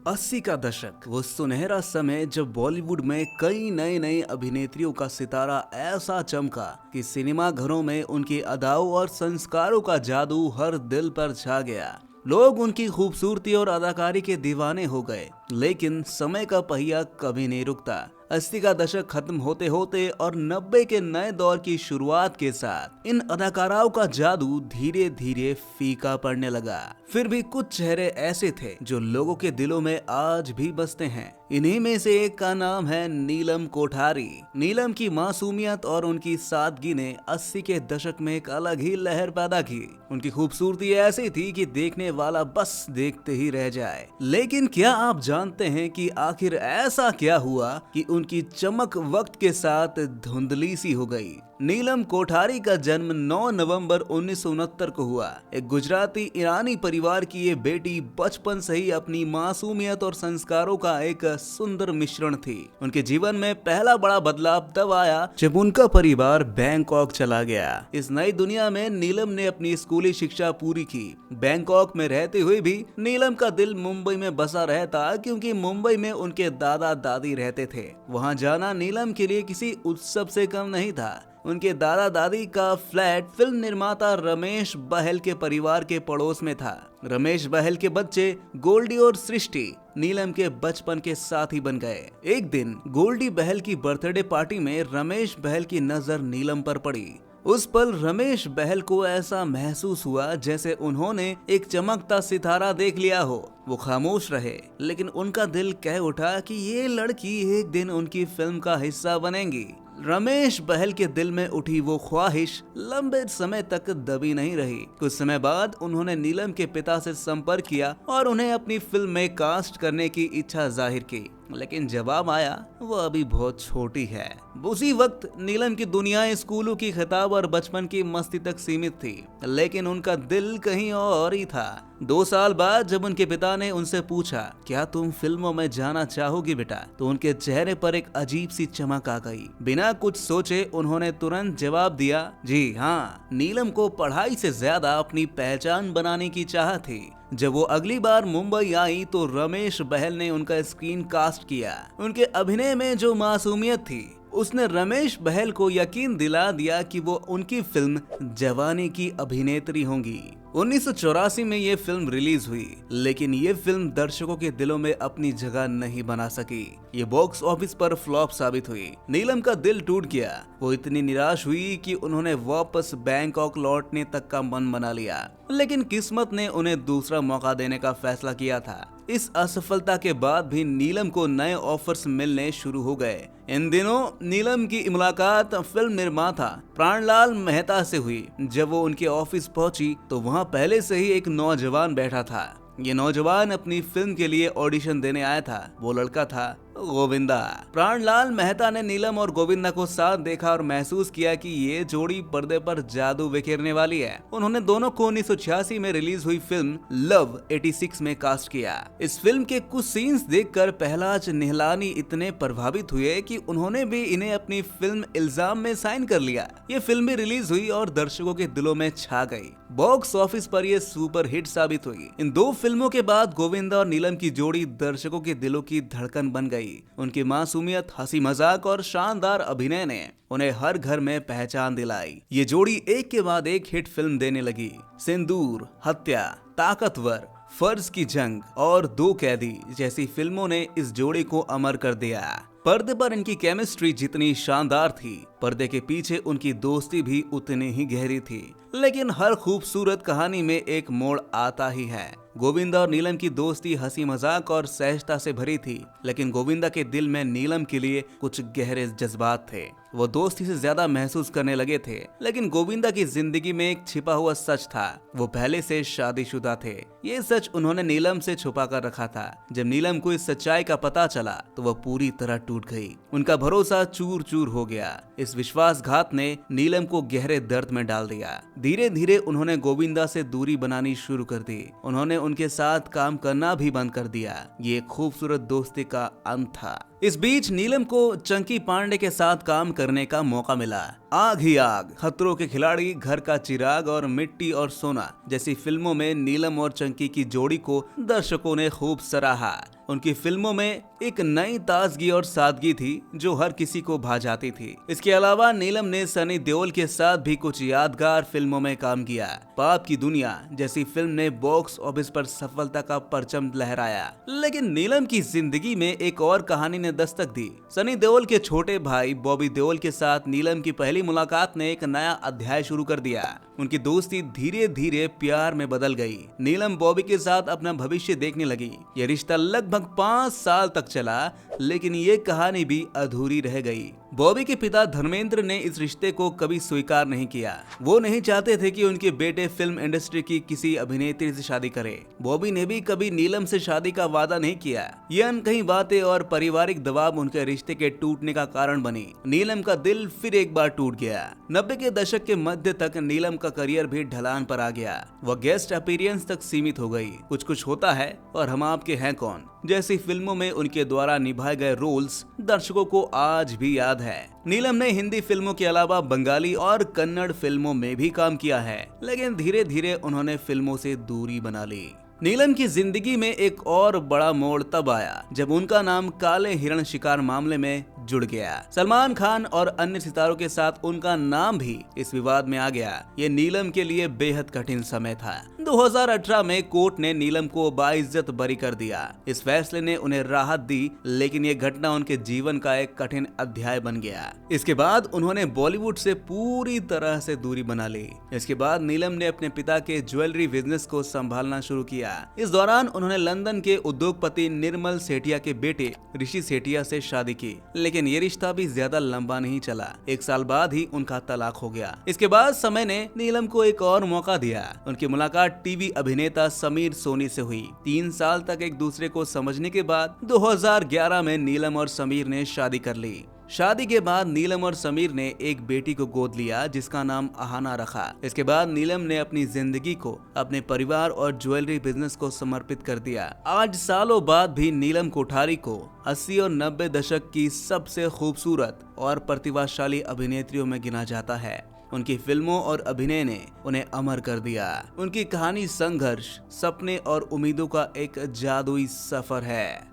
80 का दशक वो सुनहरा समय जब बॉलीवुड में कई नए नए अभिनेत्रियों का सितारा ऐसा चमका कि सिनेमा घरों में उनकी अदाओं और संस्कारों का जादू हर दिल पर छा गया। लोग उनकी खूबसूरती और अदाकारी के दीवाने हो गए, लेकिन समय का पहिया कभी नहीं रुकता। 80 का दशक खत्म होते होते और 90 के नए दौर की शुरुआत के साथ इन अदाकाराओं का जादू धीरे धीरे फीका पड़ने लगा। फिर भी कुछ चेहरे ऐसे थे जो लोगों के दिलों में आज भी बसते हैं। इन्हीं में से एक का नाम है नीलम कोठारी। नीलम की मासूमियत और उनकी सादगी ने 80 के दशक में एक अलग ही लहर पैदा की। उनकी खूबसूरती ऐसी थी कि देखने वाला बस देखते ही रह जाए। लेकिन क्या आप जानते हैं कि आखिर ऐसा क्या हुआ कि उनकी चमक वक्त के साथ धुंधली सी हो गई। नीलम कोठारी का जन्म 9 नवंबर 1969 को हुआ। एक गुजराती ईरानी परिवार की ये बेटी बचपन से ही अपनी मासूमियत और संस्कारों का एक सुंदर मिश्रण थी। उनके जीवन में पहला बड़ा बदलाव तब आया जब उनका परिवार बैंकॉक चला गया। इस नई दुनिया में नीलम ने अपनी स्कूली शिक्षा पूरी की। बैंकॉक में रहते हुए भी नीलम का दिल मुंबई में बसा रहता, क्योंकि मुंबई में उनके दादा दादी रहते थे। वहां जाना नीलम के लिए किसी उत्सव से कम नहीं था। उनके दादा दादी का फ्लैट फिल्म निर्माता रमेश बहल के परिवार के पड़ोस में था। रमेश बहल के बच्चे गोल्डी और सृष्टि नीलम के बचपन के साथी बन गए। एक दिन गोल्डी बहल की बर्थडे पार्टी में रमेश बहल की नजर नीलम पर पड़ी। उस पल रमेश बहल को ऐसा महसूस हुआ जैसे उन्होंने एक चमकता सितारा देख लिया हो। वो खामोश रहे, लेकिन उनका दिल कह उठा कि ये लड़की एक दिन उनकी फिल्म का हिस्सा बनेगी। रमेश बहल के दिल में उठी वो ख्वाहिश लंबे समय तक दबी नहीं रही। कुछ समय बाद उन्होंने नीलम के पिता से संपर्क किया और उन्हें अपनी फिल्म में कास्ट करने की इच्छा जाहिर की, लेकिन जवाब आया वो अभी बहुत छोटी है। उसी वक्त नीलम की दुनिया स्कूलों की खिताब और बचपन की मस्ती तक सीमित थी, लेकिन उनका दिल कहीं और ही था। 2 साल बाद जब उनके पिता ने उनसे पूछा, क्या तुम फिल्मों में जाना चाहोगी बेटा, तो उनके चेहरे पर एक अजीब सी चमक आ गई। बिना कुछ सोचे उन्होंने तुरंत जवाब दिया, जी हाँ। नीलम को पढ़ाई से ज्यादा अपनी पहचान बनाने की चाह थी। जब वो अगली बार मुंबई आई तो रमेश बहल ने उनका स्क्रीन कास्ट किया। उनके अभिनय में जो मासूमियत थी उसने रमेश बहल को यकीन दिला दिया कि वो उनकी फिल्म जवानी की अभिनेत्री होंगी। 1984 में ये फिल्म रिलीज हुई, लेकिन ये फिल्म दर्शकों के दिलों में अपनी जगह नहीं बना सकी। ये बॉक्स ऑफिस पर फ्लॉप साबित हुई। नीलम का दिल टूट गया। वो इतनी निराश हुई कि उन्होंने वापस बैंकॉक लौटने तक का मन बना लिया, लेकिन किस्मत ने उन्हें दूसरा मौका देने का फैसला किया था। इस असफलता के बाद भी नीलम को नए ऑफर्स मिलने शुरू हो गए। इन दिनों नीलम की मुलाकात फिल्म निर्माता प्राणलाल मेहता से हुई। जब वो उनके ऑफिस पहुंची तो वहां पहले से ही एक नौजवान बैठा था। ये नौजवान अपनी फिल्म के लिए ऑडिशन देने आया था। वो लड़का था गोविंदा। प्राणलाल मेहता ने नीलम और गोविंदा को साथ देखा और महसूस किया कि ये जोड़ी पर्दे पर जादू बिखेरने वाली है। उन्होंने दोनों को 1986 में रिलीज हुई फिल्म लव 86 में कास्ट किया। इस फिल्म के कुछ सीन्स देखकर पहलाज निहलानी इतने प्रभावित हुए कि उन्होंने भी इन्हें अपनी फिल्म इल्जाम में साइन कर लिया। ये फिल्म भी रिलीज हुई और दर्शकों के दिलों में छा गई। बॉक्स ऑफिस पर ये सुपर हिट साबित हुई। इन 2 फिल्मों के बाद गोविंदा और नीलम की जोड़ी दर्शकों के दिलों की धड़कन बन गई। उनकी मासूमियत, हंसी मजाक और शानदार अभिनय ने उन्हें हर घर में पहचान दिलाई। ये जोड़ी एक के बाद एक हिट फिल्म देने लगी। सिंदूर, हत्या, ताकतवर, फर्ज की जंग और 2 कैदी जैसी फिल्मों ने इस जोड़ी को अमर कर दिया। पर्दे पर इनकी केमिस्ट्री जितनी शानदार थी, पर्दे के पीछे उनकी दोस्ती भी उतनी ही गहरी थी। लेकिन हर खूबसूरत कहानी में एक मोड़ आता ही है। गोविंदा और नीलम की दोस्ती हंसी मजाक और सहजता से भरी थी, लेकिन गोविंदा के दिल में नीलम के लिए कुछ गहरे जज्बात थे। वो दोस्ती से ज्यादा महसूस करने लगे थे। लेकिन गोविंदा की जिंदगी में एक छिपा हुआ सच था। वो पहले से शादीशुदा थे। ये सच उन्होंने नीलम से छुपा कर रखा था। जब नीलम को इस सच्चाई का पता चला तो वह पूरी तरह टूट गई। उनका भरोसा चूर चूर हो गया। इस विश्वासघात ने नीलम को गहरे दर्द में डाल दिया। धीरे धीरे उन्होंने गोविंदा से दूरी बनानी शुरू कर दी। उन्होंने उनके साथ काम करना भी बंद कर दिया। ये खूबसूरत दोस्ती का अंत था। इस बीच नीलम को चंकी पांडे के साथ काम करने का मौका मिला। आग ही आग, खतरों के खिलाड़ी, घर का चिराग और मिट्टी और सोना जैसी फिल्मों में नीलम और चंकी की जोड़ी को दर्शकों ने खूब सराहा। उनकी फिल्मों में एक नई ताजगी और सादगी थी जो हर किसी को भा जाती थी। इसके अलावा नीलम ने सनी देओल के साथ भी कुछ यादगार फिल्मों में काम किया। पाप की दुनिया जैसी फिल्म ने बॉक्स ऑफिस पर सफलता का परचम लहराया। लेकिन नीलम की जिंदगी में एक और कहानी ने दस्तक दी। सनी देओल के छोटे भाई बॉबी देओल के साथ नीलम की पहली मुलाकात ने एक नया अध्याय शुरू कर दिया। उनकी दोस्ती धीरे धीरे प्यार में बदल गई। नीलम बॉबी के साथ अपना भविष्य देखने लगी। यह रिश्ता लगभग 5 साल तक चला, लेकिन ये कहानी भी अधूरी रह गई। बॉबी के पिता धर्मेंद्र ने इस रिश्ते को कभी स्वीकार नहीं किया। वो नहीं चाहते थे कि उनके बेटे फिल्म इंडस्ट्री की किसी अभिनेत्री से शादी करे। बॉबी ने भी कभी नीलम से शादी का वादा नहीं किया। ये अनकही बातें और पारिवारिक दबाव उनके रिश्ते के टूटने का कारण बनी। नीलम का दिल फिर एक बार टूट गया। 90 के दशक के मध्य तक नीलम का करियर भी ढलान पर आ गया। वह गेस्ट अपीयरेंस तक सीमित हो गई। कुछ कुछ होता है और हम आपके हैं कौन जैसी फिल्मों में उनके द्वारा निभाए गए रोल्स दर्शकों को आज भी याद है। नीलम ने हिंदी फिल्मों के अलावा बंगाली और कन्नड़ फिल्मों में भी काम किया है, लेकिन धीरे धीरे उन्होंने फिल्मों से दूरी बना ली। नीलम की जिंदगी में एक और बड़ा मोड़ तब आया जब उनका नाम काले हिरण शिकार मामले में जुड़ गया। सलमान खान और अन्य सितारों के साथ उनका नाम भी इस विवाद में आ गया। ये नीलम के लिए बेहद कठिन समय था। 2018 में कोर्ट ने नीलम को बाइज्जत बरी कर दिया। इस फैसले ने उन्हें राहत दी, लेकिन ये घटना उनके जीवन का एक कठिन अध्याय बन गया। इसके बाद उन्होंने बॉलीवुड से पूरी तरह से दूरी बना ली। इसके बाद नीलम ने अपने पिता के ज्वेलरी बिजनेस को संभालना शुरू किया। इस दौरान उन्होंने लंदन के उद्योगपति निर्मल सेठिया के बेटे ऋषि सेठिया से शादी की, लेकिन ये रिश्ता भी ज्यादा लंबा नहीं चला। 1 साल बाद ही उनका तलाक हो गया। इसके बाद समय ने नीलम को एक और मौका दिया। उनकी मुलाकात टीवी अभिनेता समीर सोनी से हुई। 3 साल तक एक दूसरे को समझने के बाद 2011 में नीलम और समीर ने शादी कर ली। शादी के बाद नीलम और समीर ने एक बेटी को गोद लिया जिसका नाम आहाना रखा। इसके बाद नीलम ने अपनी जिंदगी को अपने परिवार और ज्वेलरी बिजनेस को समर्पित कर दिया। आज सालों बाद भी नीलम कोठारी को 80 और 90 दशक की सबसे खूबसूरत और प्रतिभाशाली अभिनेत्रियों में गिना जाता है। उनकी फिल्मों और अभिनय ने उन्हें अमर कर दिया। उनकी कहानी संघर्ष, सपने और उम्मीदों का एक जादुई सफर है।